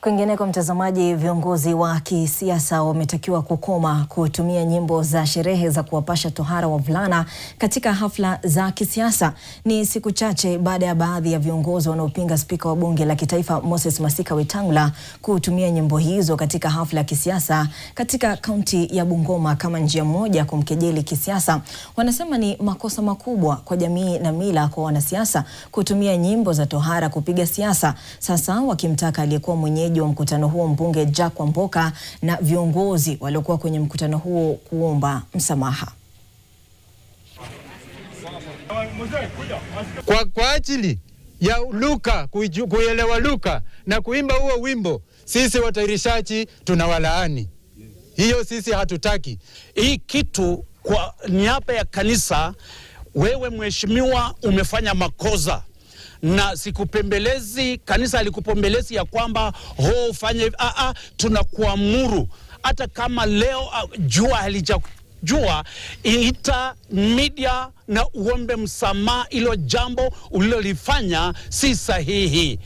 Kwingineko mtazamaji, viongozi wa kisiasa wametakiwa kukoma kutumia nyimbo za sherehe za kuwapasha tohara wavulana katika hafla za kisiasa. Ni siku chache baada ya baadhi ya viongozi wanaopinga spika wa bunge la kitaifa Moses Masika Wetangula kutumia nyimbo hizo katika hafla ya kisiasa katika kaunti ya Bungoma kama njia moja kumkejeli kisiasa. Wanasema ni makosa makubwa kwa jamii na mila kwa wanasiasa kutumia nyimbo za tohara kupiga siasa. Sasa wakimtaka aliyekuwa mwenyeji wa mkutano huo mbunge Jack Wamboka na viongozi waliokuwa kwenye mkutano huo kuomba msamaha. Kwa ajili ya Luka, kuelewa Luka na kuimba huo wimbo, sisi watairishaji tunawalaani. Hiyo sisi hatutaki. Hii kitu kwa niaba ya kanisa, wewe mheshimiwa umefanya makosa. Na sikupembelezi, kanisa alikupembelezi ya kwamba ufanye tunakuamuru. Hata kama leo jua halijajua, ita media na uombe msamaha, ilo jambo ulilolifanya si sahihi.